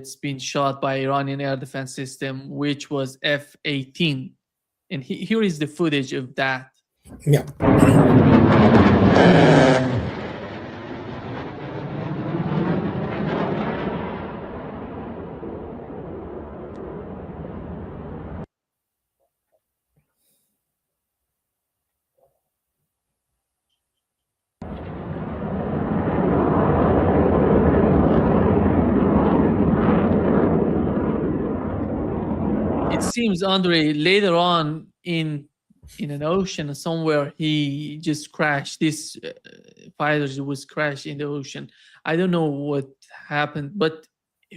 it's been shot by Iranian air defense system, which was F-18. And here is the footage of that. Yeah. It seems Andrei later on in an ocean somewhere he just crashed. This fighter was crashed in the ocean. I don't know what happened, but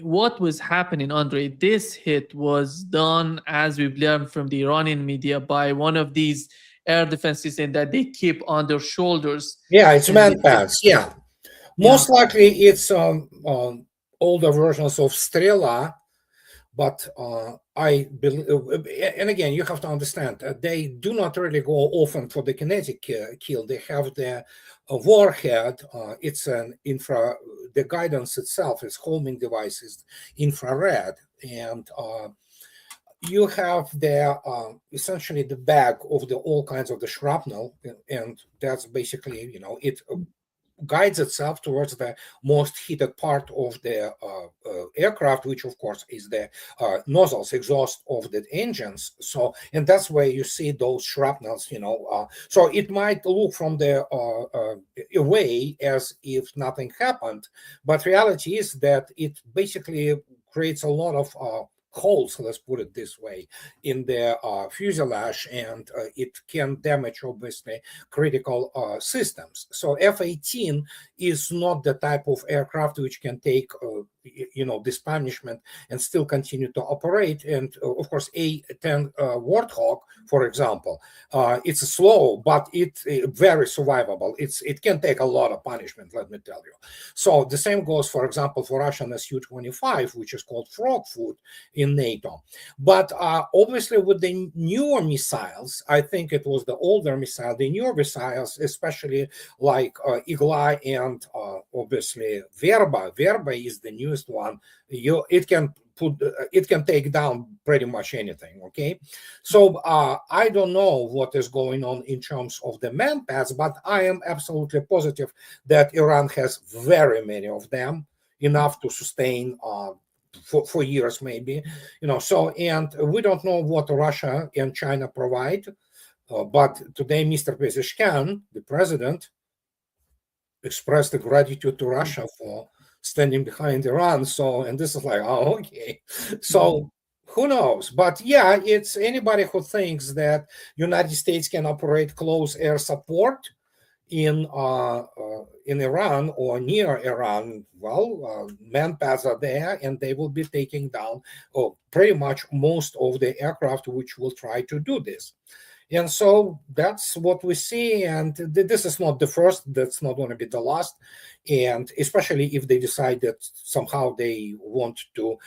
what was happening, Andrei? This hit was done, as we've learned from the Iranian media, by one of these air defense systems that they keep on their shoulders. Yeah, it's man-pads. Yeah, most likely it's older versions of Strela. But I believe, and again, you have to understand, they do not really go often for the kinetic kill. They have the warhead. It's an the guidance itself is homing device is infrared, and you have the essentially the bag of the all kinds of the shrapnel, and that's basically, you know, it guides itself towards the most heated part of the aircraft, which of course is the nozzles, exhaust of the engines. So, and that's where you see those shrapnels, you know. So it might look from the away as if nothing happened, but reality is that it basically creates a lot of holes, let's put it this way, in the fuselage, and it can damage obviously critical systems. So F-18 is not the type of aircraft which can take you know, this punishment and still continue to operate. And of course A-10 Warthog, for example, it's slow, but it's very survivable. It can take a lot of punishment, let me tell you. So the same goes, for example, for Russian Su-25, which is called frog food in NATO. But obviously with the newer missiles, I think it was the older missile, the newer missiles, especially like Igla and obviously Verba. Verba is the newest one. It can take down pretty much anything. Okay, so I don't know what is going on in terms of the man-pads, but I am absolutely positive that Iran has very many of them, enough to sustain for years, maybe, you know. So, and we don't know what Russia and China provide, but today Mr. Pezeshkian, the president, expressed gratitude to Russia for standing behind Iran. So, and this is like, oh, okay. So who knows? But yeah, it's anybody who thinks that United States can operate close air support in Iran or near Iran, well, man-pads are there, and they will be taking down pretty much most of the aircraft which will try to do this. And so that's what we see. And this is not the first, that's not going to be the last. And especially if they decide that somehow they want to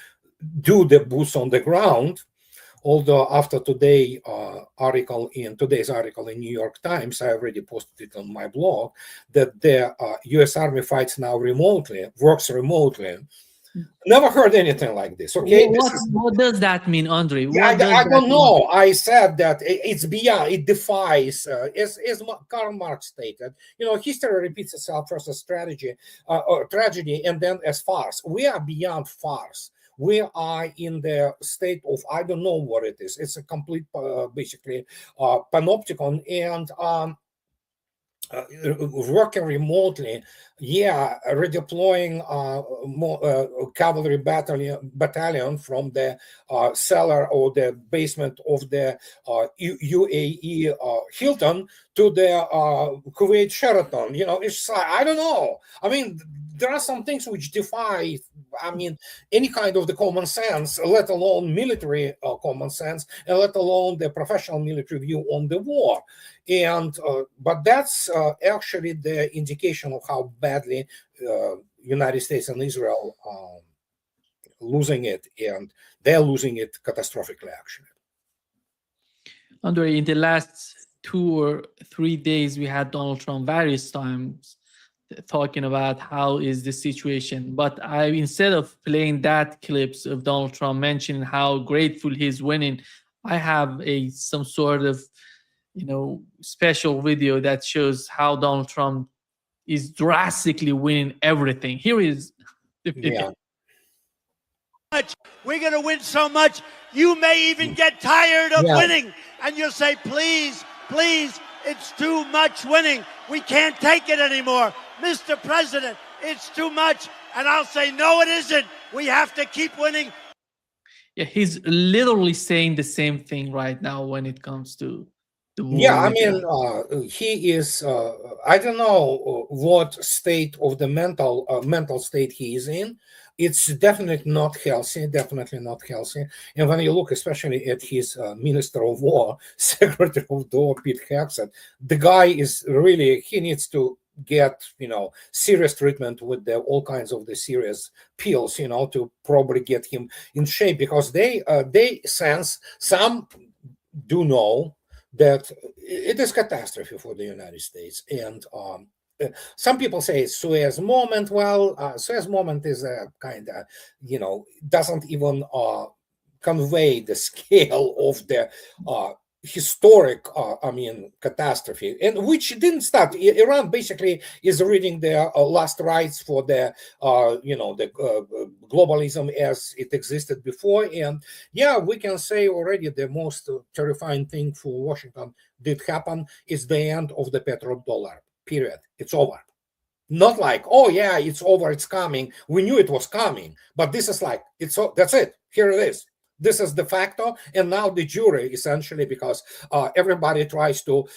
do the boots on the ground. Although after today's article in New York Times, I already posted it on my blog, that the U.S. Army fights now remotely, works remotely. Never heard anything like this. Okay, what does that mean, Andrei? I don't know. I said that it's beyond. It defies, as Karl Marx stated. You know, history repeats itself first as strategy or tragedy, and then as farce. We are beyond farce. We are in the state of, I don't know what it is. It's a complete, basically, panopticon, and working remotely, yeah, redeploying more cavalry battalion from the cellar or the basement of the UAE Hilton to the Kuwait Sheraton. You know, it's I don't know. I mean, there are some things which defy, I mean, any kind of the common sense, let alone military common sense, and let alone the professional military view on the war. And but that's actually the indication of how badly United States and Israel losing it, and they're losing it catastrophically, actually. Andrei, in the last 2 or 3 days, we had Donald Trump various times talking about how is the situation. But I, instead of playing that clips of Donald Trump mentioning how grateful he's winning, I have a some sort of special video that shows how Donald Trump is drastically winning everything. Here is the video. Yeah. We're going to win so much, you may even get tired of Yeah. winning. And you'll say, please, please, it's too much winning. We can't take it anymore. Mr. President, it's too much. And I'll say, no, it isn't. We have to keep winning. Yeah, he's literally saying the same thing right now when it comes to the war. Yeah, I mean, he is. I don't know what state of the mental state he is in. It's definitely not healthy. Definitely not healthy. And when you look, especially at his Minister of War, Secretary of War, Pete Hegseth, the guy is really. He needs to get serious treatment with all kinds of the serious pills, to probably get him in shape, because they sense, some do know, that it is catastrophe for the United States. And some people say it's Suez moment. Well, Suez moment is a kind of, doesn't even convey the scale of the historic, catastrophe, and which didn't start. Iran basically is reading their last rites for the, globalism as it existed before. And yeah, we can say already the most terrifying thing for Washington did happen is the end of the petrodollar. Period. It's over. Not like, oh yeah, it's over, it's coming. We knew it was coming, but this is like, that's it. Here it is. This is de facto, and now the jury, essentially, because everybody tries to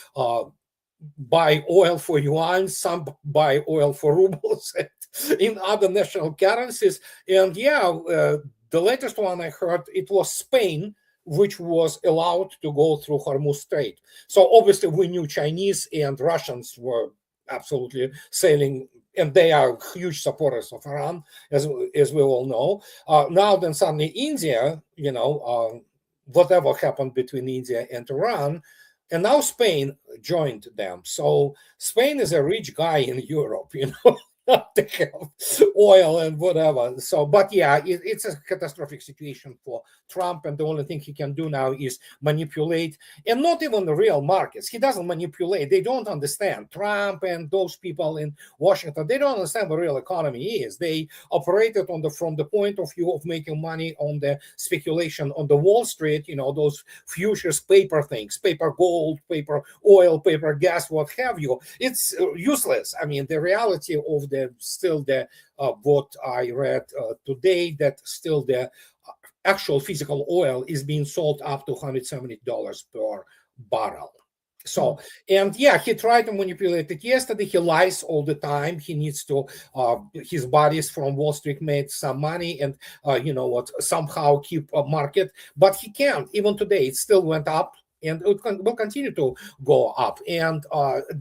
buy oil for yuan, some buy oil for rubles in other national currencies. And yeah, the latest one I heard, it was Spain, which was allowed to go through Hormuz Strait. So obviously we knew Chinese and Russians were absolutely sailing, and they are huge supporters of Iran, as we all know. Now then suddenly India, whatever happened between India and Iran, and now Spain joined them. So Spain is a rich guy in Europe, they have oil and whatever. So, but yeah, it's a catastrophic situation for Trump, and the only thing he can do now is manipulate, and not even the real markets. He doesn't manipulate. They don't understand. Trump and those people in Washington, they don't understand what real economy is. They operated from the point of view of making money on the speculation on the Wall Street, those futures paper things, paper gold, paper oil, paper gas, what have you. It's useless. I mean, the reality of what I read today, that still the actual physical oil is being sold up to $170 per barrel. So, and yeah, he tried to manipulate it yesterday. He lies all the time. He needs to, his buddies from Wall Street made some money and, somehow keep a market, but he can't. Even today, it still went up, and it will continue to go up. And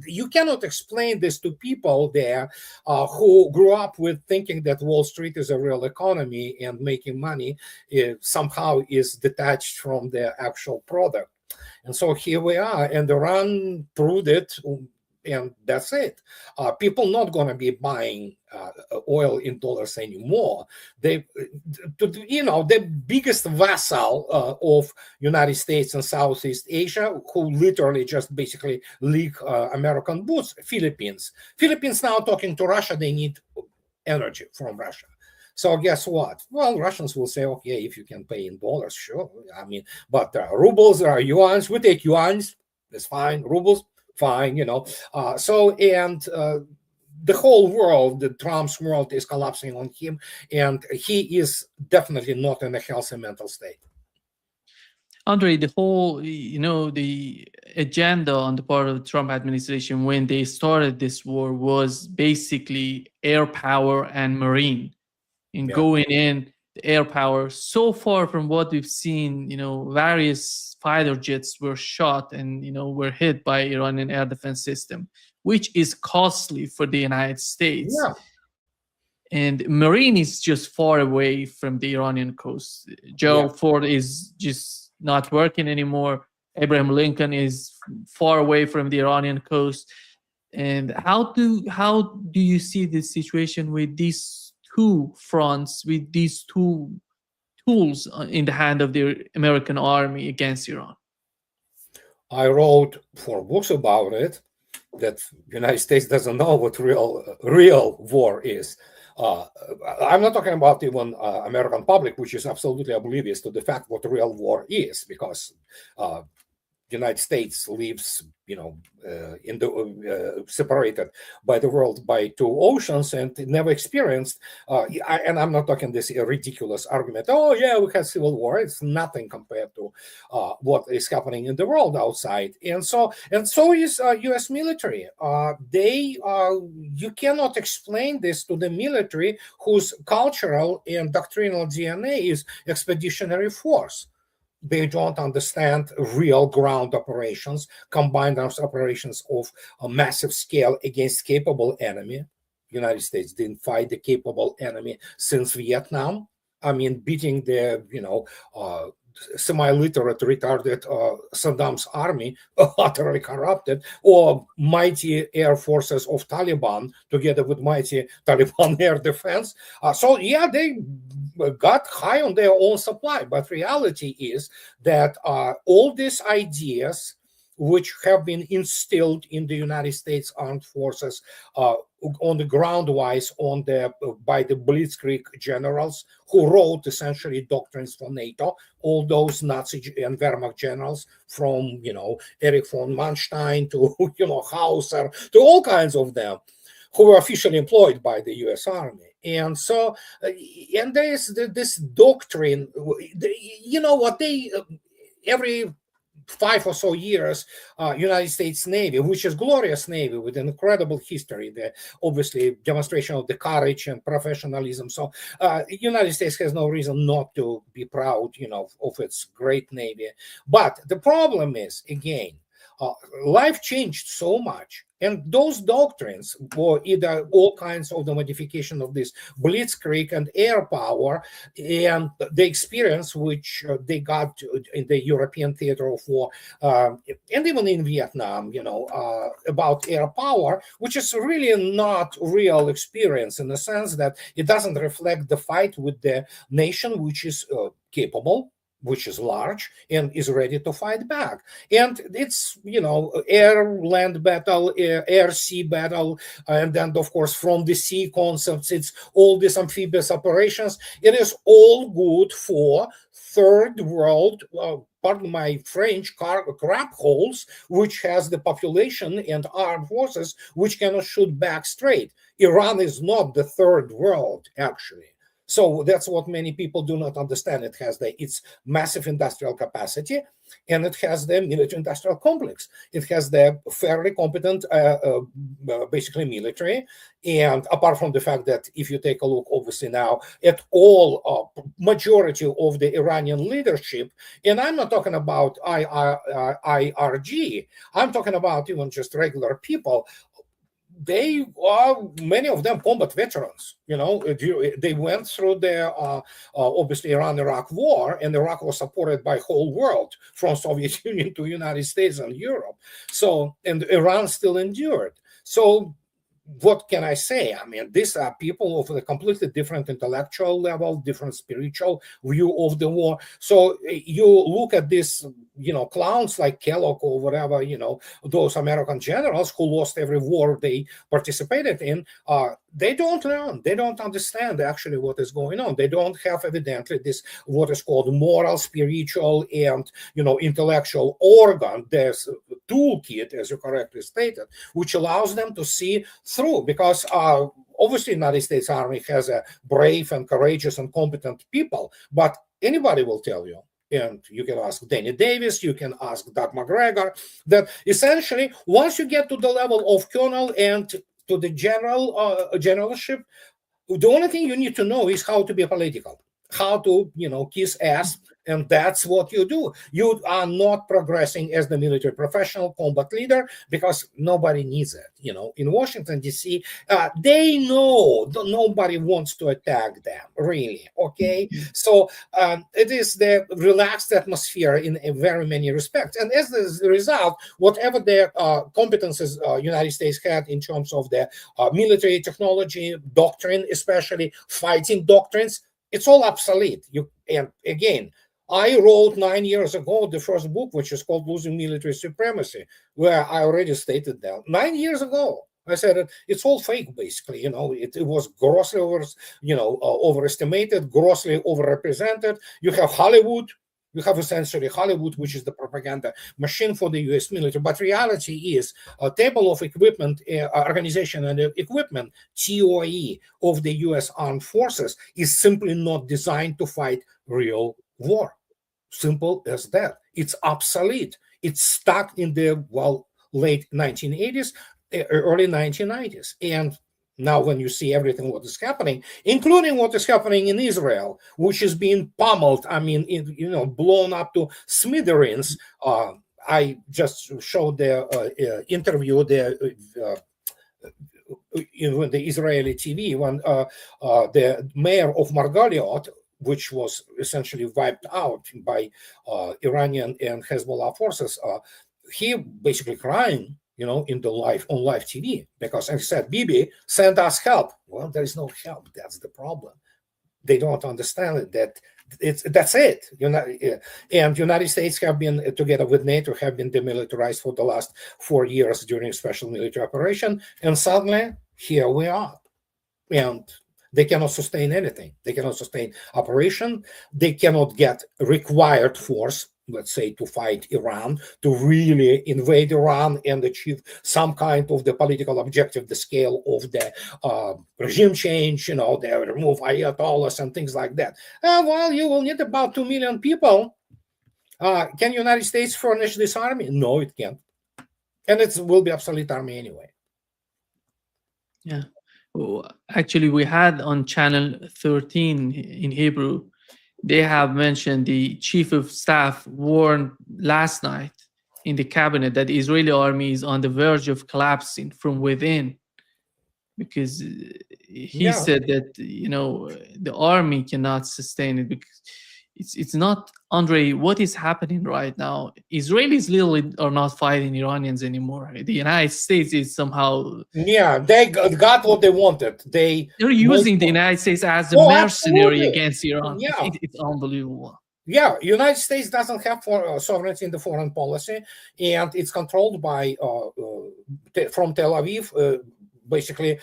you cannot explain this to people there who grew up with thinking that Wall Street is a real economy and making money somehow is detached from the actual product. And so here we are, and Iran proved it, and that's it. People not going to be buying oil in dollars anymore. The biggest vassal of United States and Southeast Asia, who literally just basically lick American boots, Philippines. Philippines now talking to Russia, they need energy from Russia. So guess what? Well, Russians will say, okay, if you can pay in dollars, sure. I mean, but rubles are yuans. We take yuans. That's fine. Rubles, fine. The whole world, the Trump's world, is collapsing on him, and he is definitely not in a healthy mental state. Andrei, the whole, the agenda on the part of the Trump administration when they started this war was basically air power and marine. Going in the air power, so far from what we've seen, various fighter jets were shot and were hit by Iranian air defense system, which is costly for the United States. Yeah. And marine is just far away from the Iranian coast. Gerald Ford is just not working anymore. Abraham Lincoln is far away from the Iranian coast. And how do you see this situation with these two fronts, with these two tools in the hand of the American army against Iran? I wrote 4 books about it. That United States doesn't know what real war is. I'm not talking about even American public, which is absolutely oblivious to the fact what real war is, because United States lives, in the separated by the world by 2 oceans and never experienced. And I'm not talking this ridiculous argument. Oh yeah, we had civil war. It's nothing compared to what is happening in the world outside. And so is U.S. military. You cannot explain this to the military, whose cultural and doctrinal DNA is expeditionary force. They don't understand real ground operations, combined arms operations of a massive scale against capable enemy. United States didn't fight the capable enemy since Vietnam. I mean, beating the semi-literate, retarded Saddam's army, utterly corrupted, or mighty air forces of Taliban together with mighty Taliban air defense. So yeah, they got high on their own supply, but reality is that all these ideas which have been instilled in the United States armed forces on the ground wise by the Blitzkrieg generals who wrote essentially doctrines for NATO, all those Nazi and Wehrmacht generals from Erich von Manstein to Hauser to all kinds of them, who were officially employed by the U.S. Army. And so, and there is this doctrine, every 5 or so years, United States Navy, which is glorious Navy with an incredible history, the obviously demonstration of the courage and professionalism. So United States has no reason not to be proud, of its great Navy. But the problem is, again, life changed so much. And those doctrines were either all kinds of the modification of this blitzkrieg and air power, and the experience which they got in the European theater of war, and even in Vietnam, about air power, which is really not real experience in the sense that it doesn't reflect the fight with the nation which is capable, which is large and is ready to fight back. And it's, air land battle, air sea battle, and then of course from the sea concepts, it's all these amphibious operations. It is all good for third world, pardon my French, crap holes, which has the population and armed forces which cannot shoot back straight. Iran is not the third world, actually. So that's what many people do not understand. It has its massive industrial capacity, and it has the military-industrial complex. It has the fairly competent, basically military. And apart from the fact that if you take a look, obviously now at all majority of the Iranian leadership, and I'm not talking about IRG, I'm talking about even just regular people. They are, many of them, combat veterans. They went through the obviously Iran-Iraq war, and Iraq was supported by whole world, from Soviet Union to United States and Europe. So, and Iran still endured. So what can I say? I mean, these are people of a completely different intellectual level, different spiritual view of the war. So you look at this, clowns like Kellogg or whatever, those American generals who lost every war they participated in, they don't learn. They don't understand actually what is going on. They don't have evidently this, what is called moral, spiritual, and, intellectual organ. There's a toolkit, as you correctly stated, which allows them to see through, because obviously the United States Army has a brave and courageous and competent people, but anybody will tell you, and you can ask Danny Davis, you can ask Doug McGregor, that essentially once you get to the level of colonel and to the generalship, the only thing you need to know is how to be political, how to, kiss ass And that's what you do. You are not progressing as the military professional combat leader because nobody needs it. In Washington, D.C., they know nobody wants to attack them, really. Okay. So it is the relaxed atmosphere in very many respects. And as a result, whatever the competences United States had in terms of the military technology, doctrine, especially fighting doctrines, it's all obsolete. And again, I wrote 9 years ago the first book, which is called Losing Military Supremacy, where I already stated that 9 years ago. I said it's all fake, basically. It was grossly overestimated, grossly overrepresented. You have Hollywood. You have essentially Hollywood, which is the propaganda machine for the U.S. military. But reality is a table of equipment, organization and equipment, TOE, of the U.S. Armed Forces is simply not designed to fight real war. Simple as that. It's obsolete. It's stuck in the late 1980s, early 1990s. And now when you see everything what is happening, including what is happening in Israel, which is being pummeled, blown up to smithereens. I just showed the interview in the Israeli TV when the mayor of Margaliot, which was essentially wiped out by Iranian and Hezbollah forces, he basically crying, in the on live TV, because he said, Bibi, send us help. Well, there is no help. That's the problem. They don't understand that that's it. And United States have been, together with NATO, have been demilitarized for the last 4 years during special military operation. And suddenly, here we are. And they cannot sustain anything. They cannot sustain operation. They cannot get required force, let's say, to fight Iran, to really invade Iran and achieve some kind of the political objective, the scale of the regime change, they remove ayatollahs and things like that. You will need about 2 million people. Can United States furnish this army? No, it can't. And it will be obsolete army anyway. Yeah. Well, actually, we had on channel 13 in Hebrew, they have mentioned the chief of staff warned last night in the cabinet that the Israeli army is on the verge of collapsing from within, because he said that the army cannot sustain it, because it's not, Andrei, what is happening right now. Israelis literally are not fighting Iranians anymore. The United States is somehow they got what they wanted. They're using the United States as a mercenary against Iran. It's unbelievable. United States doesn't have sovereignty in the foreign policy, and it's controlled by from Tel Aviv. Basically,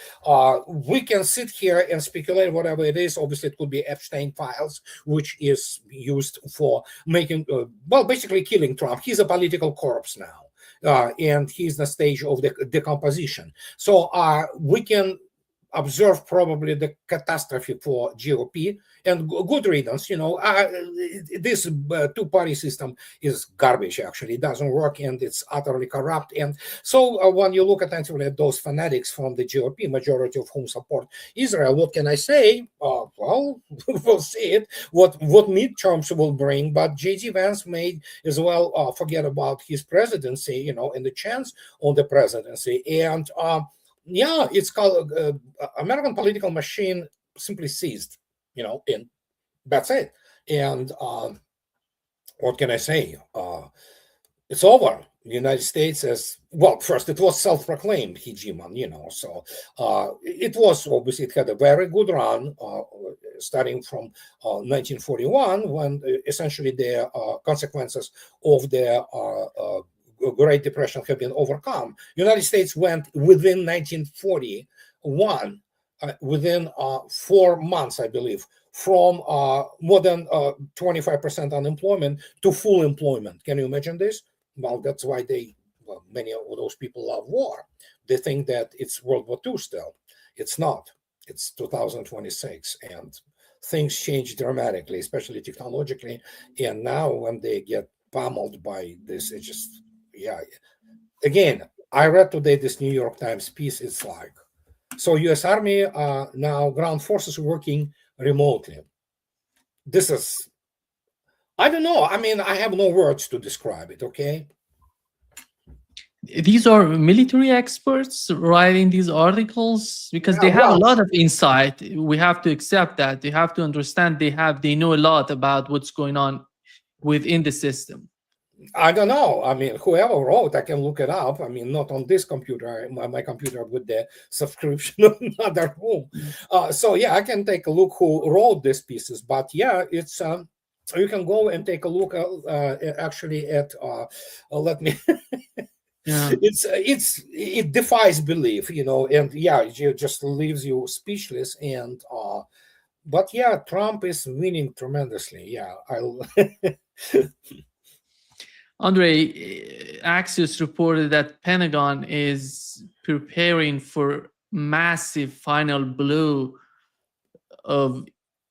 we can sit here and speculate whatever it is. Obviously, it could be Epstein files, which is used for making, basically killing Trump. He's a political corpse now, and he's the stage of the decomposition. So we can observe probably the catastrophe for GOP, and good riddance. This two-party system is garbage. Actually, it doesn't work, and it's utterly corrupt. And so when you look at those fanatics from the GOP, majority of whom support Israel, what can I say? We'll see it. What midterms will bring, but J.D. Vance made as well forget about his presidency, and the chance on the presidency, and it's called American political machine simply seized, and that's it. And what can I say? It's over. The United States as well. First, it was self-proclaimed hegemon, so it was obviously, it had a very good run, starting from 1941, when essentially the consequences of the Great Depression have been overcome. United States went within 1941, within 4 months, I believe, from more than 25% unemployment to full employment. Can you imagine this? Well, that's why many of those people love war. They think that it's World War II still. It's not. It's 2026, and things change dramatically, especially technologically. And now when they get pummeled by this, it just, Again, I read today this New York Times piece. It's like, so U.S. Army now ground forces working remotely. This is I don't know. I mean, I have no words to describe it. Okay. These are military experts writing these articles because they have a Well, lot of insight. We have to accept that. You have to understand they know a lot about what's going on within the system. I don't know. I mean, whoever wrote, I can look it up. I mean, not on this computer, my computer with the subscription of another room. So yeah, I can take a look who wrote these pieces. But yeah, it's you can go and take a look actually at. Let me. Yeah. It defies belief, and yeah, it just leaves you speechless. And but yeah, Trump is winning tremendously. Yeah, I'll. Andrei, Axios reported that Pentagon is preparing for massive final blow of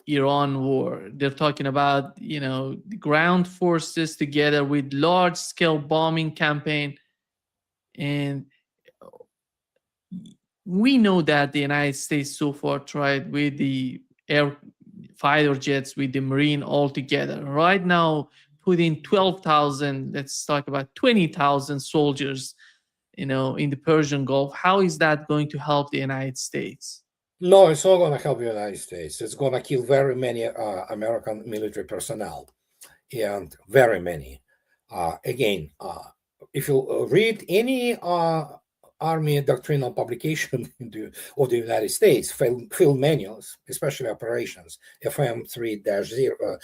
Iran war. They're talking about, the ground forces together with large scale bombing campaign. And we know that the United States so far tried with the air fighter jets, with the Marine all together. Right now, putting 12,000, let's talk about 20,000 soldiers, in the Persian Gulf. How is that going to help the United States? No, it's not going to help the United States. It's going to kill very many American military personnel, and very many. Again, if you read any Army doctrinal publication of the United States, field manuals, especially operations, FM 3-0,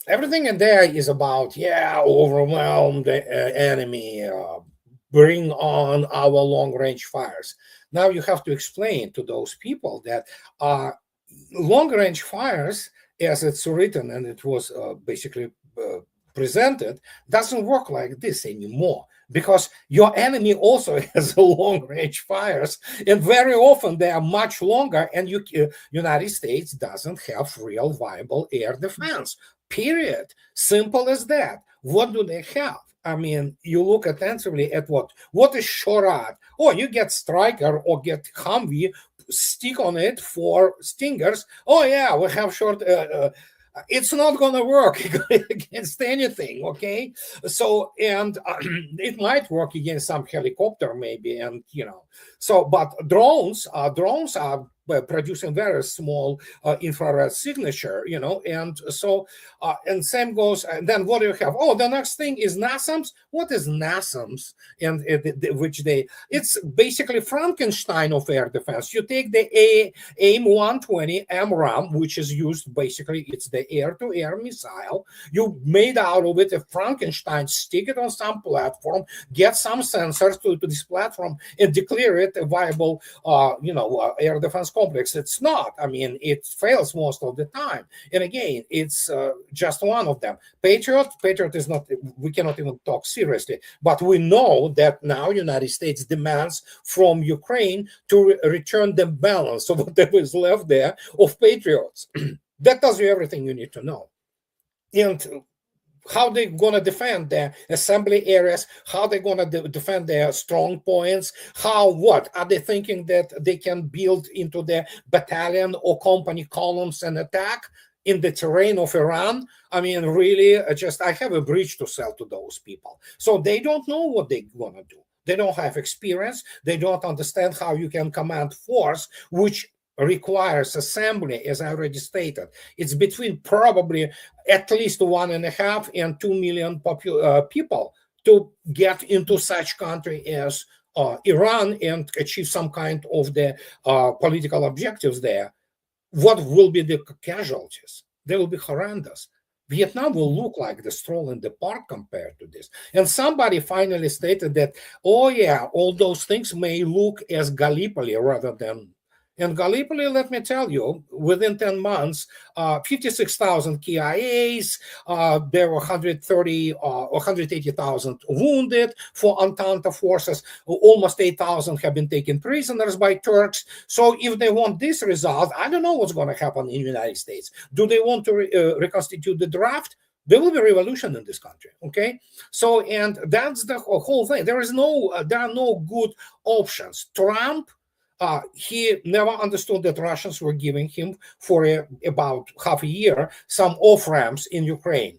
everything in there is about, overwhelm the enemy, bring on our long-range fires. Now you have to explain to those people that long-range fires, as it's written and it was basically presented, doesn't work like this anymore, because your enemy also has long-range fires, and very often they are much longer, and United States doesn't have real viable air defense, period. Simple as that. What do they have? I mean, you look attentively at what is Shorad. Oh, you get Striker or get Humvee, stick on it for Stingers. Oh yeah, we have short. It's not going to work against anything, okay? So, and it might work against some helicopter maybe, and so, but drones are producing very small infrared signature, and so, and same goes. And then what do you have? Oh, the next thing is NASAMS. What is NASAMS? And it's basically Frankenstein of air defense. You take the AIM-120 MRAM, which is used basically, it's the air-to-air missile. You made out of it a Frankenstein, stick it on some platform, get some sensors to this platform, and declare it a viable, air defense complex. It's not. I mean, it fails most of the time. And again, it's just one of them. Patriot is not. We cannot even talk seriously. But we know that now United States demands from Ukraine to return the balance of whatever is left there of Patriots. That tells you everything you need to know. And how they're going to defend their assembly areas, how they're going to defend their strong points, what are they thinking that they can build into their battalion or company columns and attack in the terrain of Iran? I mean, really, I have a bridge to sell to those people. So they don't know what they're going to do. They don't have experience. They don't understand how you can command force, which requires assembly, as I already stated. It's between probably at least 1.5 and 2 million people to get into such country as Iran and achieve some kind of the political objectives there. What will be the casualties? They will be horrendous. Vietnam will look like the stroll in the park compared to this. And somebody finally stated that, oh yeah, all those things may look as Gallipoli rather than. And Gallipoli, let me tell you, within 10 months, 56,000 KIAs, there were 180,000 wounded for Entente forces, almost 8,000 have been taken prisoners by Turks. So if they want this result, I don't know what's going to happen in the United States. Do they want to reconstitute the draft? There will be revolution in this country, okay? So, and that's the whole thing. There are no good options. Trump, he never understood that Russians were giving him for about half a year some off-ramps in Ukraine.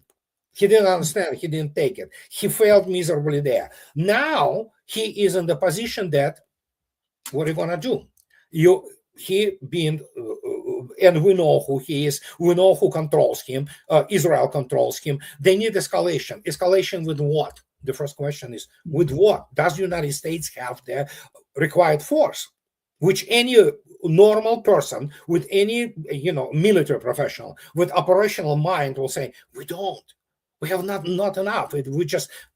He didn't understand. He didn't take it. He failed miserably there. Now he is in the position that, what are you gonna do? He being, and we know who he is. We know who controls him. Israel controls him. They need escalation. Escalation with what? The first question is, with what? Does the United States have the required force? Which any normal person with any, military professional with operational mind will say, we don't. We have not enough.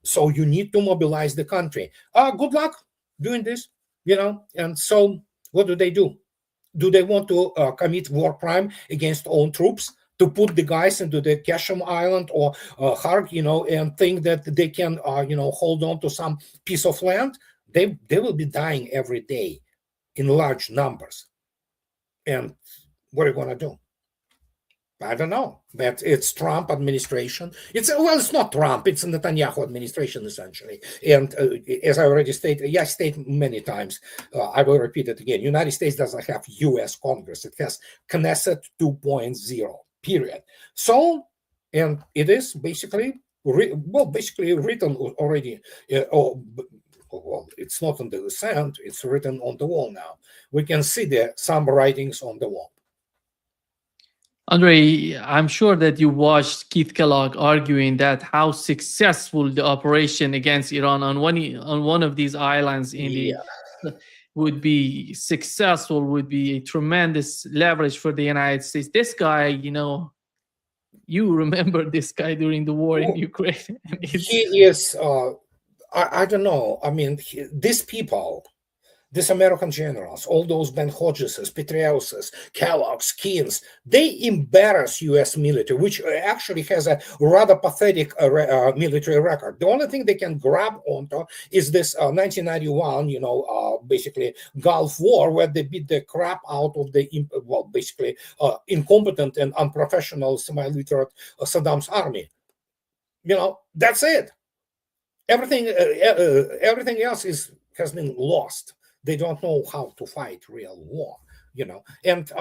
So you need to mobilize the country. Good luck doing this, And so what do? Do they want to commit war crime against own troops, to put the guys into the Kashim Island or Hark, and think that they can, hold on to some piece of land? They will be dying every day in large numbers. And what are you going to do? I don't know, but it's Trump administration. It's not Trump, it's Netanyahu administration, essentially. And as I already stated, I state many times, I will repeat it again, United States doesn't have US Congress. It has Knesset 2.0, period. So, and it is basically, written already, well, it's not on the sand, it's written on the wall now. We can see some writings on the wall. Andrei, I'm sure that you watched Keith Kellogg arguing that how successful the operation against Iran on one of these islands would be successful, would be a tremendous leverage for the United States. This guy, you remember this guy during the war in Ukraine. He is, I don't know. I mean, these people, these American generals, all those Ben Hodgeses, Petraeuses, Kellogg's, Keens, they embarrass U.S. military, which actually has a rather pathetic military record. The only thing they can grab onto is this 1991, basically Gulf War, where they beat the crap out of the, incompetent and unprofessional, semi-literate Saddam's army. That's it. Everything else has been lost. They don't know how to fight real war, and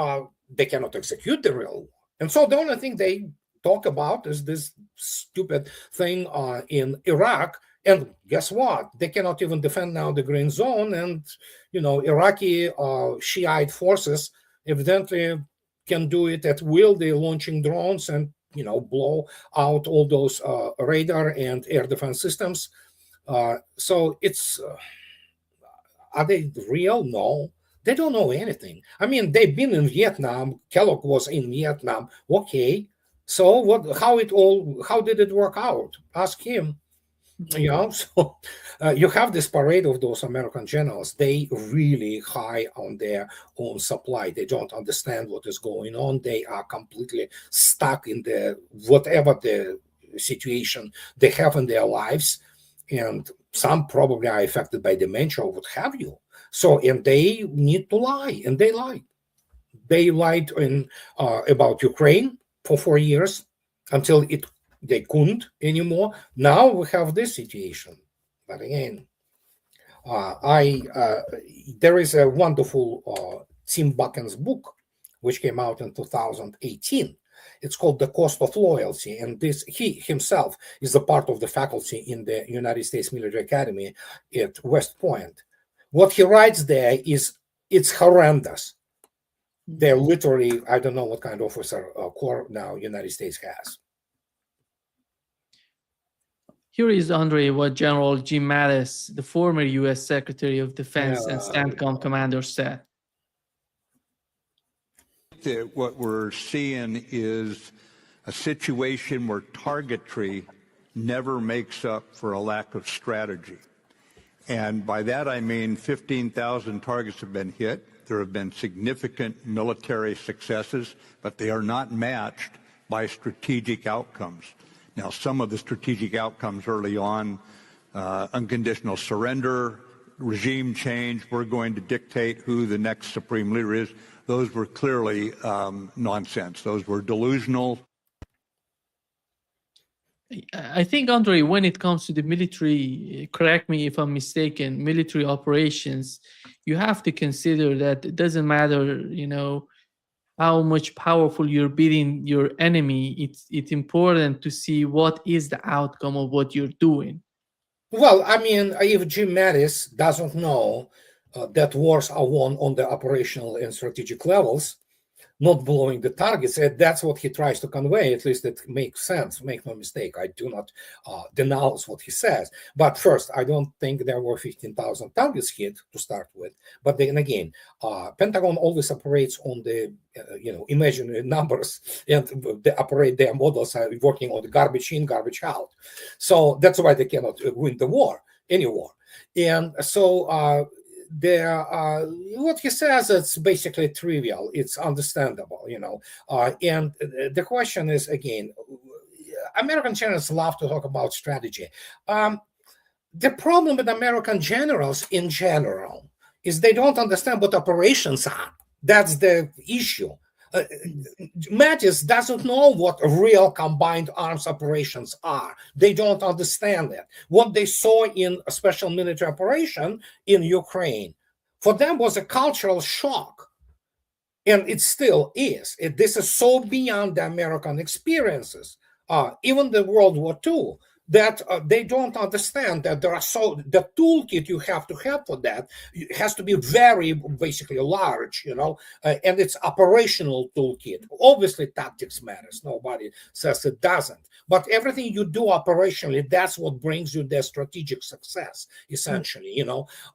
they cannot execute the real war. And so the only thing they talk about is this stupid thing in Iraq. And guess what? They cannot even defend now the Green Zone. And, Iraqi Shiite forces evidently can do it at will. They're launching drones and, blow out all those radar and air defense systems. So it's... Are they real? No, they don't know anything. I mean, they've been in Vietnam. Kellogg was in Vietnam. Okay, so how did it work out? Ask him. So you have this parade of those American generals. They really high on their own supply. They don't understand what is going on. They are completely stuck in whatever the situation they have in their lives. And some probably are affected by dementia or what have you. So, and they need to lie, and they lie. They lied about Ukraine for 4 years until they couldn't anymore. Now we have this situation. But again, there is a wonderful Tim Buchan's book, which came out in 2018. It's called The Cost of Loyalty. And he himself is a part of the faculty in the United States Military Academy at West Point. What he writes there it's horrendous. They're literally, I don't know what kind of officer corps now United States has. Here is, Andrei, what General Jim Mattis, the former U.S. Secretary of Defense and CENTCOM commander, said. What we're seeing is a situation where targetry never makes up for a lack of strategy. And by that I mean 15,000 targets have been hit. There have been significant military successes, but they are not matched by strategic outcomes. Now, some of the strategic outcomes early on, unconditional surrender, regime change, we're going to dictate who the next supreme leader is. Those were clearly nonsense. Those were delusional. I think, Andre, when it comes to the military, correct me if I'm mistaken, military operations, you have to consider that it doesn't matter, how much powerful you're beating your enemy. It's important to see what is the outcome of what you're doing. Well, I mean, if Jim Mattis doesn't know that wars are won on the operational and strategic levels, not blowing the targets, that's what he tries to convey. At least it makes sense. Make no mistake. I do not denounce what he says. But first, I don't think there were 15,000 targets hit to start with. But then again, Pentagon always operates on the imaginary numbers, and they operate their models are working on the garbage in, garbage out. So that's why they cannot win the war, any war. And so what he says, it's basically trivial, it's understandable, and the question is, again, American generals love to talk about strategy. The problem with American generals in general is they don't understand what operations are. That's the issue. Mattis doesn't know what real combined arms operations are. They don't understand it. What they saw in a special military operation in Ukraine, for them, was a cultural shock. And it still is. This is so beyond the American experiences, even the World War II, that they don't understand that the toolkit you have to have for that has to be very basically large, and it's operational toolkit. Obviously, tactics matters. Nobody says it doesn't. But everything you do operationally, that's what brings you the strategic success, essentially,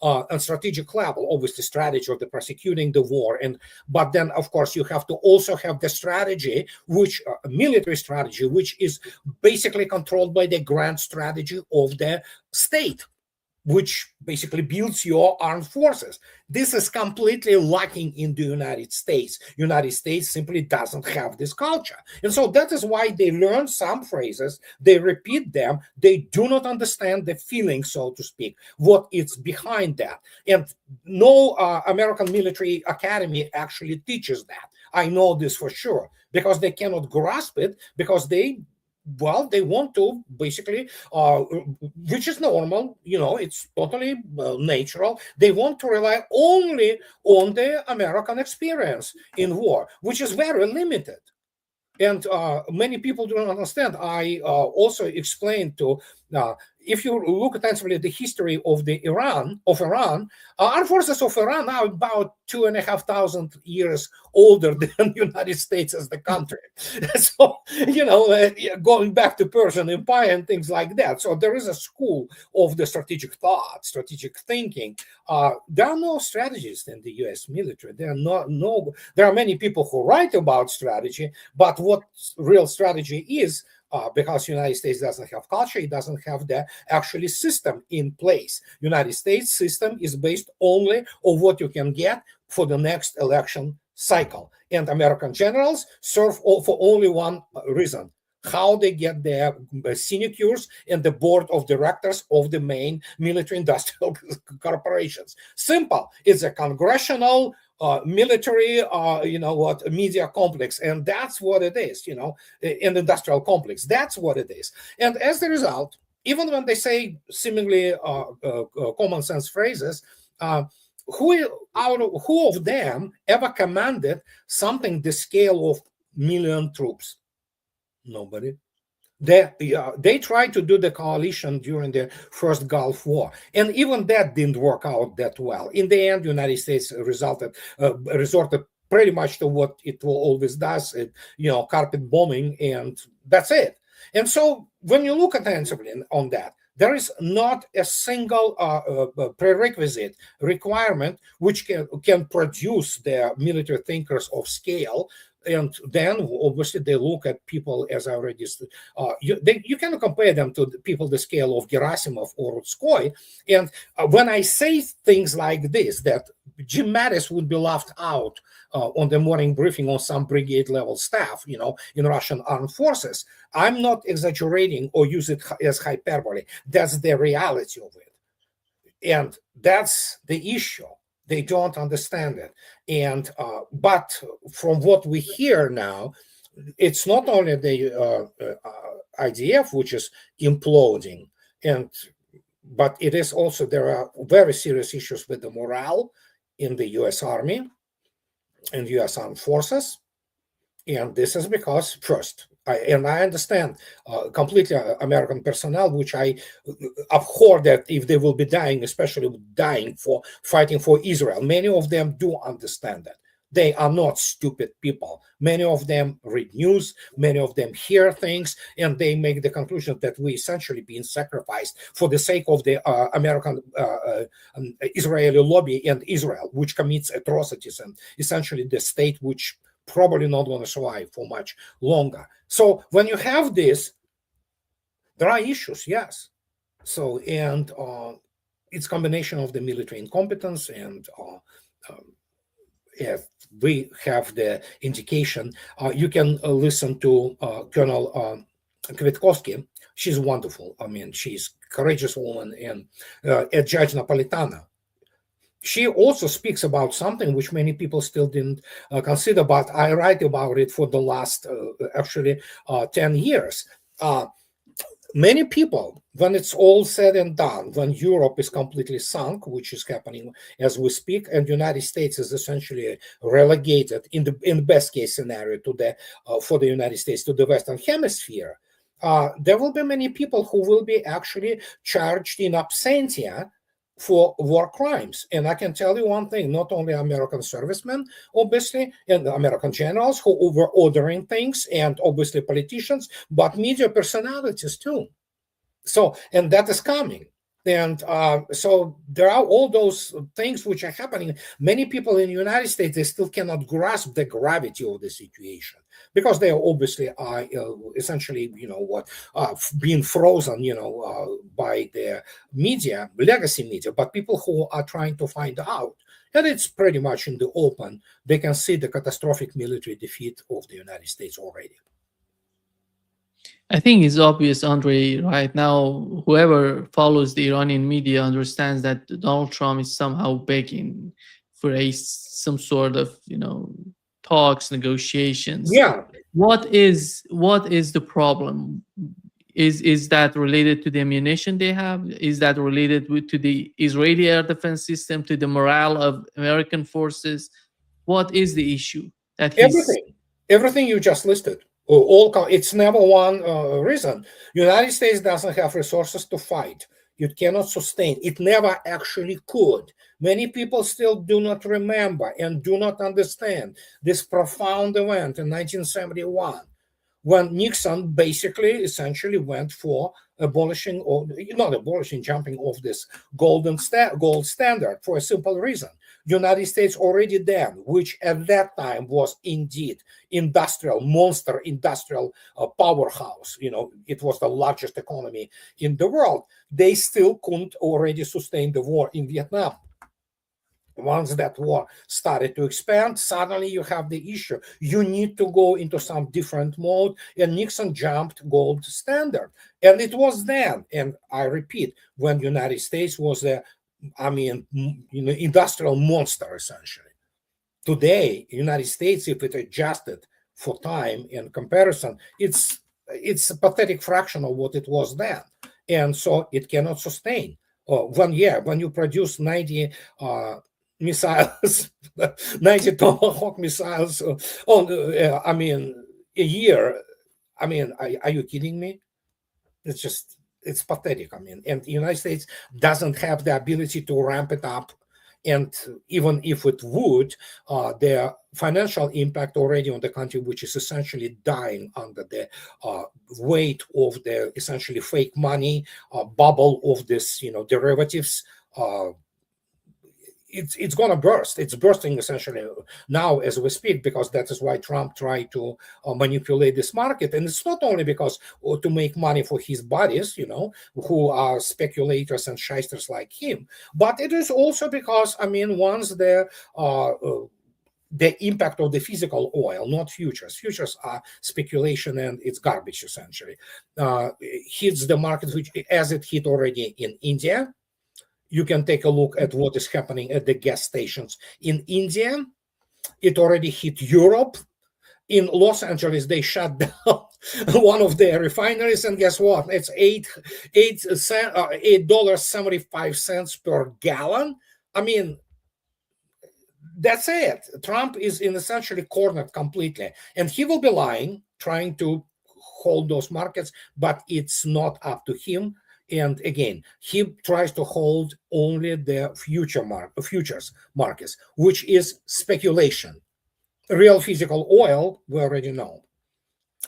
on strategic level, obviously strategy of the prosecuting the war. But then, of course, you have to also have the strategy, which military strategy, which is basically controlled by the grand strategy of the state, which basically builds your armed forces. This is completely lacking in the United States. United States simply doesn't have this culture. And so that is why they learn some phrases, they repeat them, they do not understand the feeling, so to speak, what is behind that. And no American military academy actually teaches that. I know this for sure, because they cannot grasp it, because they want to basically, which is normal, it's totally natural. They want to rely only on the American experience in war, which is very limited. And many people don't understand. I also explained to, if you look attentively at the history of Iran, armed forces of Iran are about 2,500 years older than the United States as the country. So, going back to Persian Empire and things like that. So there is a school of the strategic thought, strategic thinking. There are no strategists in the U.S. military. There are many people who write about strategy, but what real strategy is, because United States doesn't have culture, it doesn't have the actually system in place. United States system is based only on what you can get for the next election cycle. And American generals serve for only one reason: how they get their sinecures and the board of directors of the main military industrial corporations. Simple. It's a congressional military, media complex. And that's what it is, an industrial complex. That's what it is. And as a result, even when they say seemingly common sense phrases, who of them ever commanded something the scale of million troops? Nobody. They tried to do the coalition during the first Gulf War, and even that didn't work out that well. In the end, the United States resorted pretty much to what it always does, carpet bombing, and that's it. And so when you look attentively on that, there is not a single prerequisite requirement which can produce the military thinkers of scale. And then obviously they look at people, as I already said, you can compare them to the people the scale of Gerasimov or Rutskoy. And when I say things like this, that Jim Mattis would be laughed out on the morning briefing on some brigade level staff, in Russian armed forces, I'm not exaggerating or use it as hyperbole. That's the reality of it. And that's the issue. They don't understand it. And but from what we hear now, it's not only the IDF which is imploding, but it is also, there are very serious issues with the morale in the U.S. Army and U.S. Armed Forces. And this is because, first, I understand completely American personnel, which I abhor that if they will be dying, especially dying for fighting for Israel. Many of them do understand that. They are not stupid people. Many of them read news, many of them hear things, and they make the conclusion that we essentially being sacrificed for the sake of the American Israeli lobby and Israel, which commits atrocities, and essentially the state which probably not going to survive for much longer. So when you have this, there are issues, yes. So, and it's combination of the military incompetence, and if we have the indication, you can listen to Colonel Kwiatkowski. She's wonderful. I mean, she's a courageous woman, and Judge Napolitana. She also speaks about something which many people still didn't consider, but I write about it for the last actually 10 years. Many people, when it's all said and done, when Europe is completely sunk, which is happening as we speak, and the United States is essentially relegated in the best case scenario to the for the United States to the Western Hemisphere, there will be many people who will be actually charged in absentia for war crimes. And I can tell you one thing, not only American servicemen, obviously, and American generals who were ordering things, and obviously politicians, but media personalities too. So, and that is coming. And so there are all those things which are happening. Many people in the United States, they still cannot grasp the gravity of the situation, because they are obviously essentially, being frozen, by the media, legacy media. But people who are trying to find out, and it's pretty much in the open, they can see the catastrophic military defeat of the United States already. I think it's obvious, Andrei, right now, whoever follows the Iranian media understands that Donald Trump is somehow begging for some sort of, talks, negotiations. Yeah. What is the problem? Is that related to the ammunition they have? Is that related to the Israeli air defense system, to the morale of American forces? What is the issue that everything you just listed? It's never one reason. United States doesn't have resources to fight. It cannot sustain. It never actually could. Many people still do not remember and do not understand this profound event in 1971, when Nixon basically essentially went for abolishing, or not abolishing, jumping off this gold standard, for a simple reason. United States already then, which at that time was indeed monster industrial powerhouse, it was the largest economy in the world, they still couldn't already sustain the war in Vietnam. Once that war started to expand, suddenly you have the issue. You need to go into some different mode, and Nixon jumped gold standard. And it was then, and I repeat, when the United States was industrial monster, essentially. Today, United States, if it adjusted for time and comparison, it's a pathetic fraction of what it was then. And so it cannot sustain. When you produce 90 missiles, 90 Tomahawk missiles a year, are you kidding me? It's pathetic. And the United States doesn't have the ability to ramp it up. And even if it would, the financial impact already on the country, which is essentially dying under the weight of the essentially fake money bubble of this, derivatives, it's going to burst. It's bursting essentially now as we speak, because that is why Trump tried to manipulate this market. And it's not only because to make money for his buddies, who are speculators and shysters like him, but it is also because, once the impact of the physical oil, not futures. Futures are speculation, and it's garbage essentially. Hits the market, which as it hit already in India. You can take a look at what is happening at the gas stations in India. It already hit Europe. in Los Angeles, they shut down one of their refineries, and guess what? It's $8.75 per gallon. I mean, that's it. Trump is essentially cornered completely, and he will be lying, trying to hold those markets, but it's not up to him. And again, he tries to hold only the futures markets, which is speculation. Real physical oil, we already know.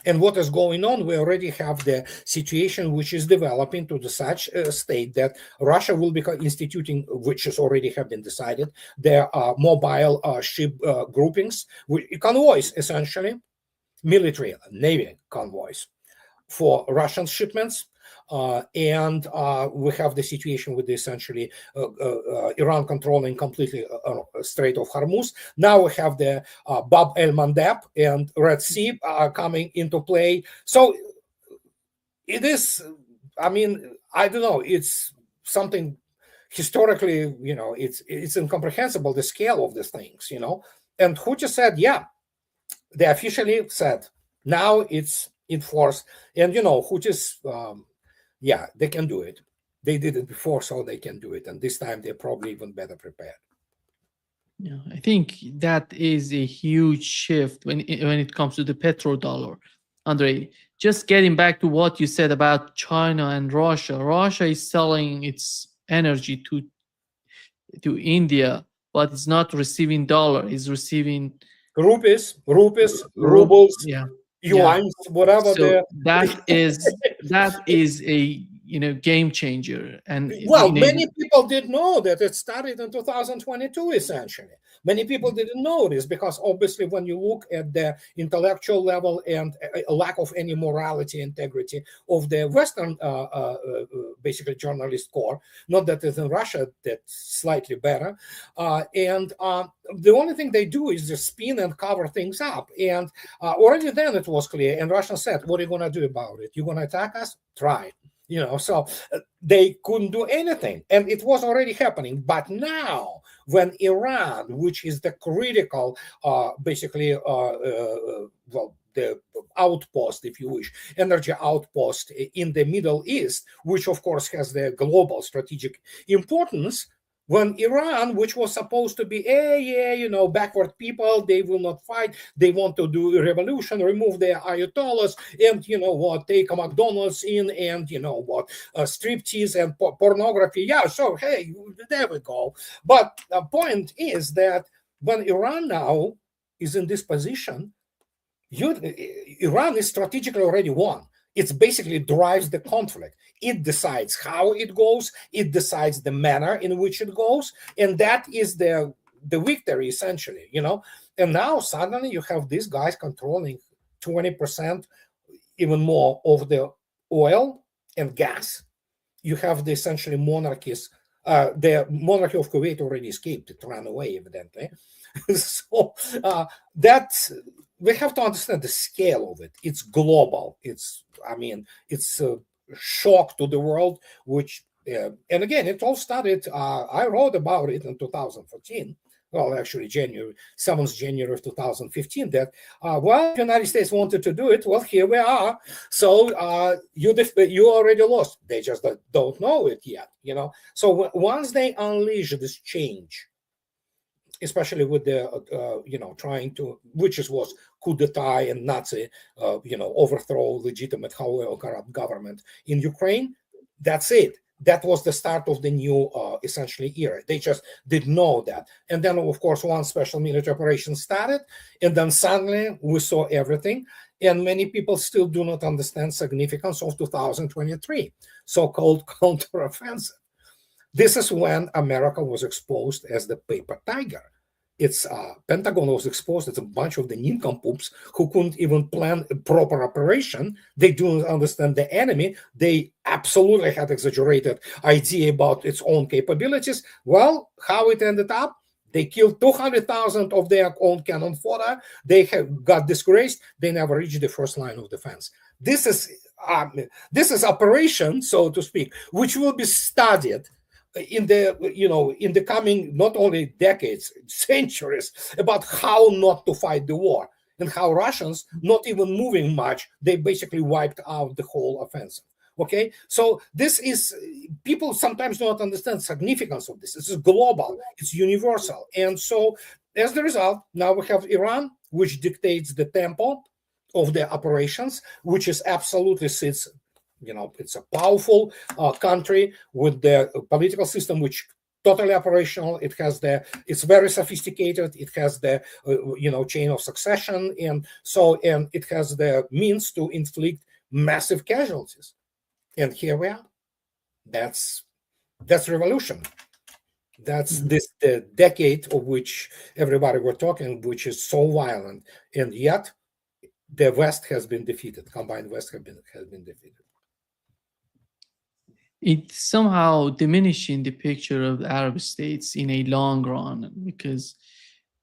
And what is going on? We already have the situation which is developing to such a state that Russia will be instituting, which has already have been decided, their mobile ship groupings, convoys, essentially, military, navy convoys for Russian shipments. And we have the situation with essentially Iran controlling completely Strait of Hormuz. Now we have the Bab el-Mandeb and Red Sea coming into play. So it is, I mean, I don't know, it's something historically, it's incomprehensible, the scale of these things, And who just said, yeah, they officially said, now it's in force. And, who just... yeah, they can do it. They did it before, so they can do it. And this time they're probably even better prepared. Yeah, I think that is a huge shift when it comes to the petrodollar. Andrei, just getting back to what you said about China and Russia. Russia is selling its energy to India, but it's not receiving dollar. It's receiving rubles, yeah, yuans, whatever. So that is a game changer. And well, many people did know that it started in 2022. Essentially, many people didn't know this because obviously, when you look at the intellectual level and a lack of any morality, integrity of the Western, basically journalist core, not that it's in Russia, that's slightly better, and the only thing they do is just spin and cover things up. And already then it was clear. And Russia said, "What are you going to do about it? You're going to attack us? Try." So they couldn't do anything, and it was already happening. But now, when Iran, which is the critical, basically, the outpost, if you wish, energy outpost in the Middle East, which of course has the global strategic importance. When Iran, which was supposed to be, backward people, they will not fight, they want to do a revolution, remove their ayatollahs, and take a McDonald's in, and striptease and pornography. Yeah, so hey, there we go. But the point is that when Iran now is in this position, Iran is strategically already won. It basically drives the conflict. It decides how it goes. It decides the manner in which it goes. And that is the victory, essentially, And now suddenly you have these guys controlling 20%, even more, of the oil and gas. You have the essentially monarchies. The monarchy of Kuwait already escaped. It ran away, evidently. So we have to understand the scale of it. It's global. It's a shock to the world, which, and again, it all started, I wrote about it in 2014. Well, actually, 7th January of 2015, that, the United States wanted to do it. Well, here we are. So you already lost. They just don't know it yet, So once they unleash this change, especially with the, trying to, which was coup d'etat and Nazi, overthrow legitimate, however, corrupt government in Ukraine, that's it. That was the start of the new, essentially, era. They just didn't know that. And then, of course, one special military operation started, and then suddenly we saw everything. And many people still do not understand significance of 2023, so-called counteroffensive. This is when America was exposed as the paper tiger. Its Pentagon was exposed as a bunch of the nincompoops who couldn't even plan a proper operation. They do not understand the enemy. They absolutely had exaggerated idea about its own capabilities. Well, how it ended up? They killed 200,000 of their own cannon fodder. They have got disgraced. They never reached the first line of defense. This is operation, so to speak, which will be studied in the coming not only decades, centuries, about how not to fight the war. and how Russians, not even moving much, they basically wiped out the whole offensive. Okay, so this is, people sometimes don't understand the significance of this. This is global, it's universal. And so as the result, now we have Iran, which dictates the tempo of the operations, which is absolutely sits, it's a powerful country with the political system which totally operational. It's very sophisticated. It has the chain of succession, and it has the means to inflict massive casualties. And here we are. That's revolution. That's the decade of which everybody were talking, which is so violent, and yet the West has been defeated. Combined West has been defeated. It's somehow diminishing the picture of the Arab states in a long run, because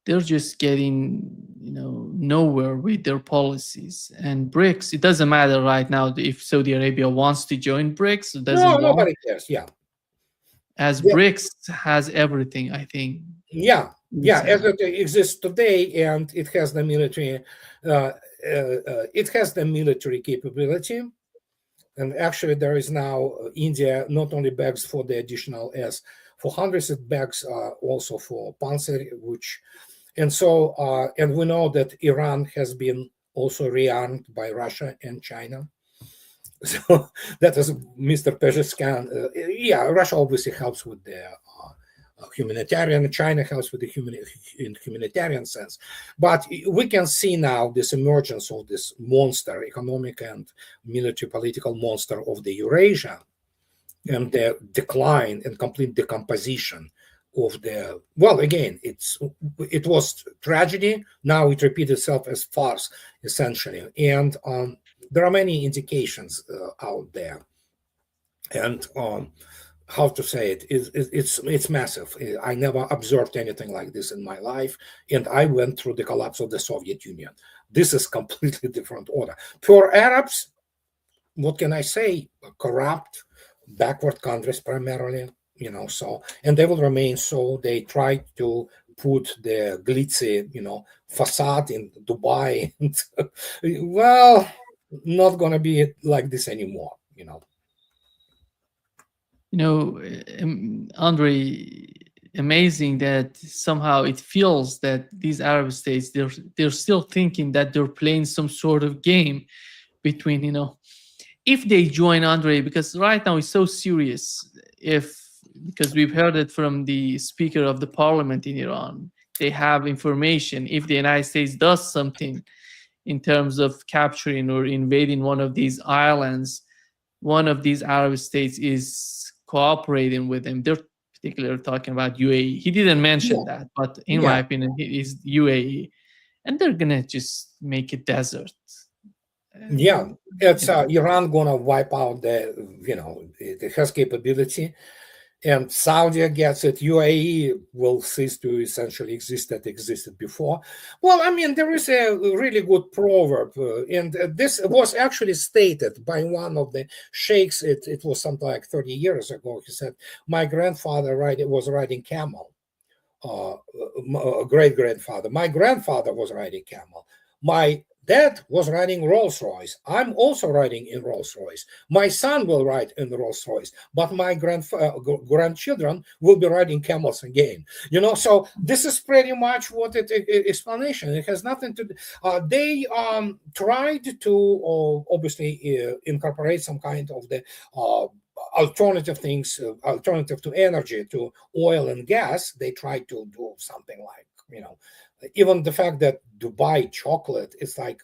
they're just getting nowhere with their policies. And BRICS, it doesn't matter right now if Saudi Arabia wants to join BRICS, it doesn't want, nobody cares. as BRICS has everything, I think. As it exists today, and it has the military capability. And actually, there is now India not only begs for the additional S-400s, it begs also for Panzer, and we know that Iran has been also rearmed by Russia and China. So that is Mr. Pezeshkian. Russia obviously helps with the humanitarian. China helps with the humanitarian sense. But we can see now this emergence of this monster, economic and military political monster of the Eurasia, and the decline and complete decomposition of the, again, it was tragedy. Now it repeats itself as farce, essentially. And there are many indications out there. And how to say it, it's massive. I never observed anything like this in my life, and I went through the collapse of the Soviet Union. This is completely different order. For Arabs, what can I say? Corrupt, backward countries primarily, and they will remain so. They try to put the glitzy, facade in Dubai. Not going to be like this anymore, Andrei, amazing that somehow it feels that these Arab states, they're still thinking that they're playing some sort of game between, if they join, Andrei, because right now it's so serious. Because we've heard it from the Speaker of the Parliament in Iran, they have information. If the United States does something in terms of capturing or invading one of these islands, one of these Arab states is cooperating with them. They're particularly talking about UAE. He didn't mention that, but in my opinion, it is UAE. And they're going to just make a desert. It's Iran going to wipe out it has capability. And Saudi gets it. UAE will cease to essentially exist that existed before. There is a really good proverb, and this was actually stated by one of the sheikhs. It was something like 30 years ago. He said, "My grandfather was riding camel. Great-grandfather. My grandfather was riding camel. My dad was riding Rolls-Royce. I'm also riding in Rolls-Royce. My son will ride in Rolls-Royce, but my grandchildren will be riding camels again." So this is pretty much what explanation. It has nothing to do. They tried to obviously incorporate some kind of the alternative things, alternative to energy, to oil and gas. They tried to do something like, even the fact that Dubai chocolate is like,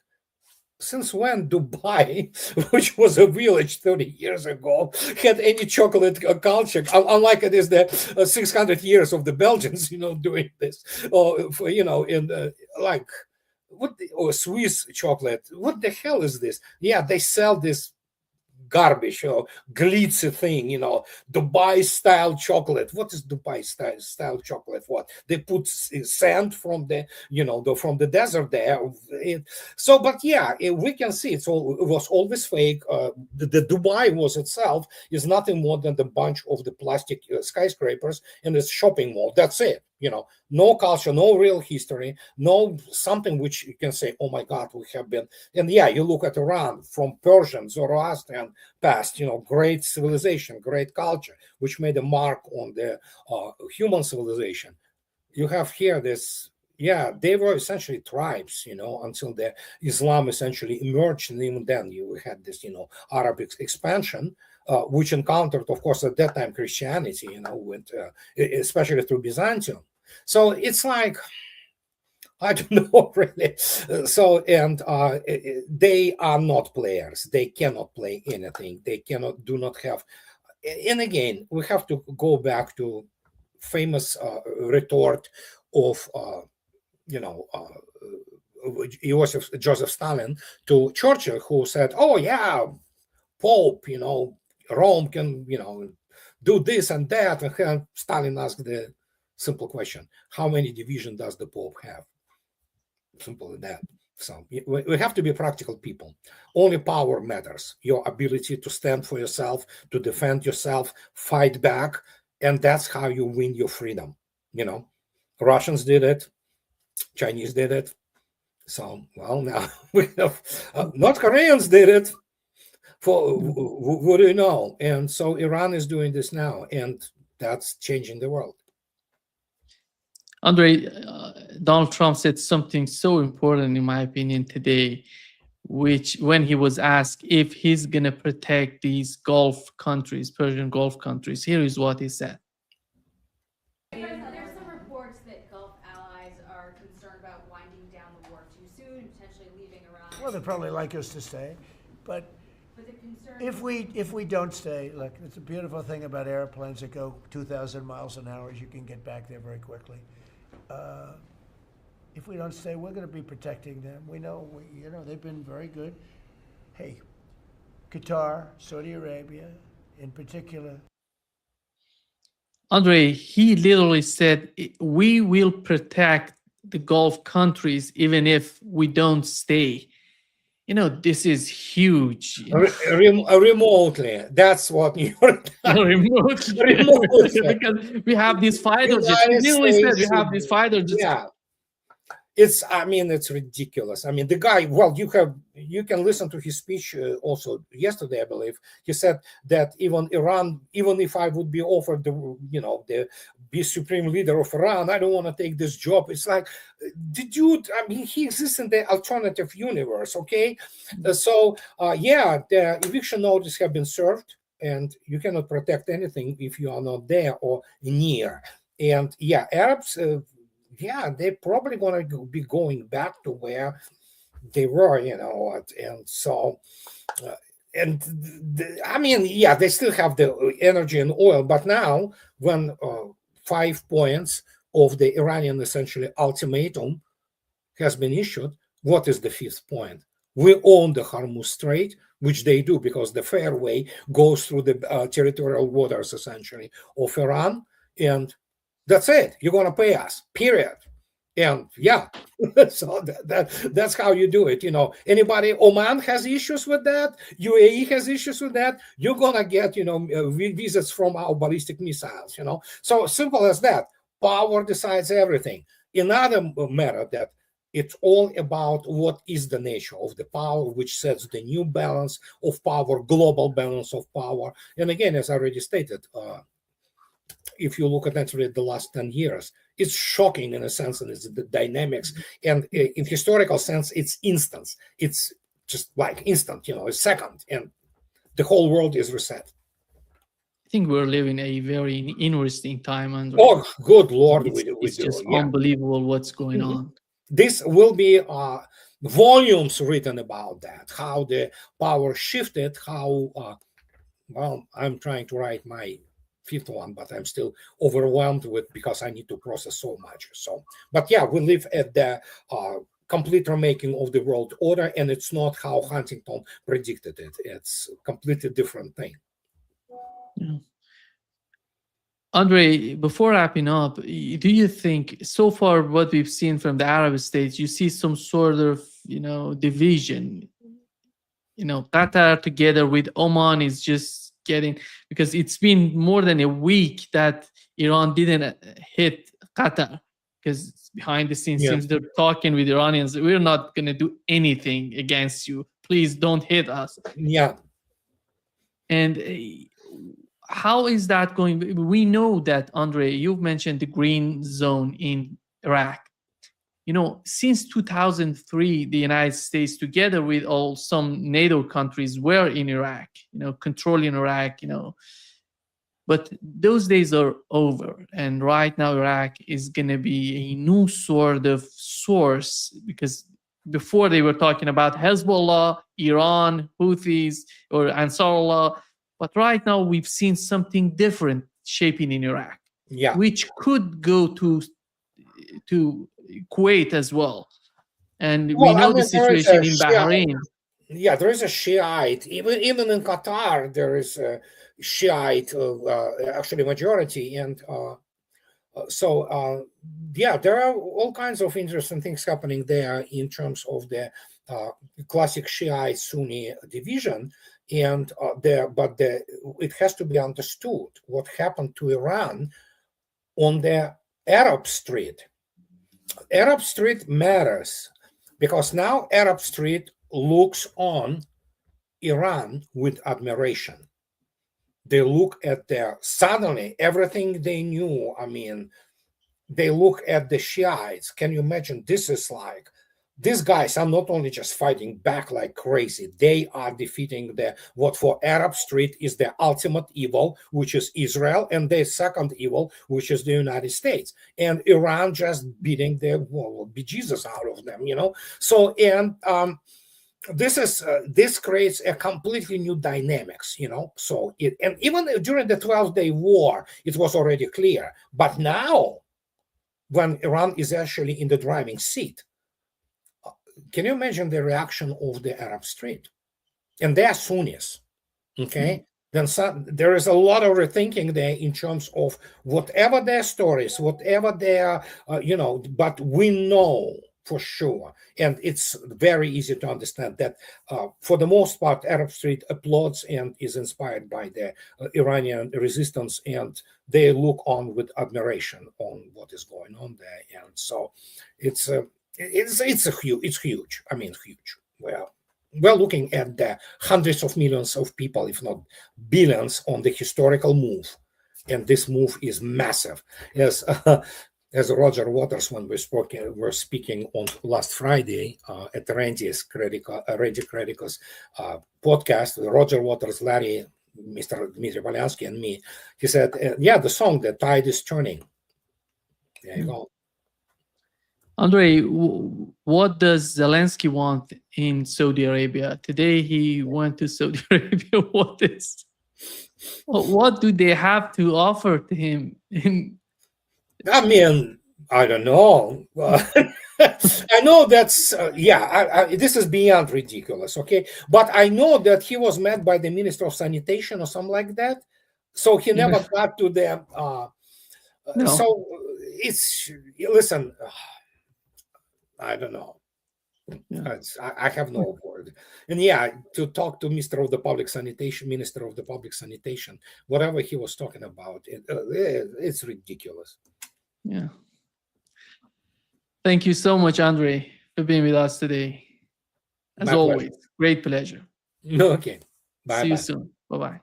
since when Dubai, which was a village 30 years ago, had any chocolate culture? Unlike it is the 600 years of the Belgians, doing this, or Swiss chocolate. What the hell is this? They sell this garbage or glitzy thing, Dubai style chocolate. What is Dubai style chocolate? What they put sand from the from the desert there. We can see it was always fake. The Dubai was itself is nothing more than the bunch of the plastic skyscrapers and its shopping mall. That's it. No culture, no real history, no something which you can say, oh my God, we have been. And yeah, you look at Iran from Persian, Zoroastrian past, great civilization, great culture, which made a mark on the human civilization. You have here this, they were essentially tribes, until the Islam essentially emerged, and even then you had this, Arab expansion, which encountered, of course, at that time Christianity, with especially through Byzantium. So it's like, I don't know really. So, and they are not players. They cannot play anything. They do not have. And again, we have to go back to famous retort of Joseph Stalin to Churchill, who said, "Oh yeah, Pope, Rome can, do this and that." And Stalin asked the simple question: how many divisions does the Pope have? Simple as that. So we have to be practical people. Only power matters. Your ability to stand for yourself, to defend yourself, fight back, and that's how you win your freedom. Russians did it, Chinese did it. So, well, now we have North Koreans did it. For what do you know? And so Iran is doing this now, and that's changing the world. Andrei, Donald Trump said something so important, in my opinion, today, which when he was asked if he's going to protect these Gulf countries, Persian Gulf countries, here is what he said. There's some reports that Gulf allies are concerned about winding down the war too soon and potentially leaving Iran. Well, they'd probably like us to stay, but the concern if we don't stay, look, it's a beautiful thing about airplanes that go 2,000 miles an hour is you can get back there very quickly. If we don't stay, we're going to be protecting them. We know, they've been very good. Hey, Qatar, Saudi Arabia, in particular. Andrei, he literally said, we will protect the Gulf countries even if we don't stay. This is huge. Remotely, that's what New York remotely. Because we have these fighters. He literally said we have these fighters. It's ridiculous. The guy, well, you can listen to his speech also yesterday, I believe. He said that even Iran, even if I would be offered the be supreme leader of Iran, I don't want to take this job. It's like, the dude, he exists in the alternative universe, okay? The eviction notice have been served, and you cannot protect anything if you are not there or near. And Arabs, they're probably going to be going back to where they were, and so, they still have the energy and oil, but now when 5 points of the Iranian essentially ultimatum has been issued, what is the 5th point? We own the Hormuz Strait, which they do because the fairway goes through the territorial waters essentially of Iran, and that's it. You're going to pay us, period. And so that's how you do it. Anybody, Oman has issues with that. UAE has issues with that. You're going to get, visits from our ballistic missiles, So simple as that. Power decides everything. Another matter that it's all about what is the nature of the power, which sets the new balance of power, global balance of power. And again, as I already stated, if you look at actually the last 10 years, it's shocking in a sense, and it's the dynamics. And in historical sense, it's instant. It's just like instant, a second, and the whole world is reset. I think we're living a very interesting time, Andrei. Oh, good Lord. It's just unbelievable what's going on. This will be volumes written about that, how the power shifted, how, I'm trying to write my 5th one, but I'm still overwhelmed with because I need to process so much. So, but we live at the complete remaking of the world order, and it's not how Huntington predicted it. It's a completely different thing. Yeah. Andrei, before wrapping up, do you think so far what we've seen from the Arab states, you see some sort of division? Qatar together with Oman is just getting, because it's been more than a week that Iran didn't hit Qatar, because behind the scenes Yeah. seems they're talking with Iranians. We're not going to do anything against you. Please don't hit us. Yeah. And how is that going? We know that, Andrei, you've mentioned the green zone in Iraq. Since 2003, the United States, together with some NATO countries, were in Iraq, controlling Iraq, but those days are over. And right now, Iraq is going to be a new sort of source, because before they were talking about Hezbollah, Iran, Houthis, or Ansarullah. But right now, we've seen something different shaping in Iraq, which could go to Kuwait as well. And we know the situation in Bahrain. Yeah, there is a Shiite. Even in Qatar, there is a Shiite, actually majority. And there are all kinds of interesting things happening there in terms of the classic Shiite Sunni division. And it has to be understood what happened to Iran on the Arab Street. Arab Street matters because now Arab Street looks on Iran with admiration. They look at suddenly everything they knew. I mean, they look at the Shiites. Can you imagine? This is like, these guys are not only just fighting back like crazy, they are defeating what for Arab Street is the ultimate evil, which is Israel, and the second evil, which is the United States. And Iran just beating the bejesus out of them, So, and this creates a completely new dynamics, So, and even during the 12-day war, it was already clear. But now, when Iran is actually in the driving seat, can you imagine the reaction of the Arab Street? And they are Sunnis, okay? Then there is a lot of rethinking there in terms of whatever their stories, whatever their, but we know for sure. And it's very easy to understand that for the most part, Arab Street applauds and is inspired by the Iranian resistance, and they look on with admiration on what is going on there. And so it's huge. I mean, huge. Well, we're looking at the hundreds of millions of people, if not billions, on the historical move, and this move is massive. As Roger Waters, when we were speaking on last Friday at Randy Kredico's podcast, Roger Waters, Larry, Mr. Dmitry Polyansky, and me, he said, the song, "The Tide is Turning." There you go. Andrei, what does Zelensky want in Saudi Arabia? Today he went to Saudi Arabia. What do they have to offer to him? I mean, I don't know. I know that's, this is beyond ridiculous, okay? But I know that he was met by the Minister of Sanitation or something like that. So he never got to them. No. So listen, I don't know. Yeah. I have no word. And to talk to Minister of the Public Sanitation, whatever he was talking about, it's ridiculous. Yeah. Thank you so much, Andrei, for being with us today. As always, great pleasure. Okay. Bye. See you soon. Bye-bye.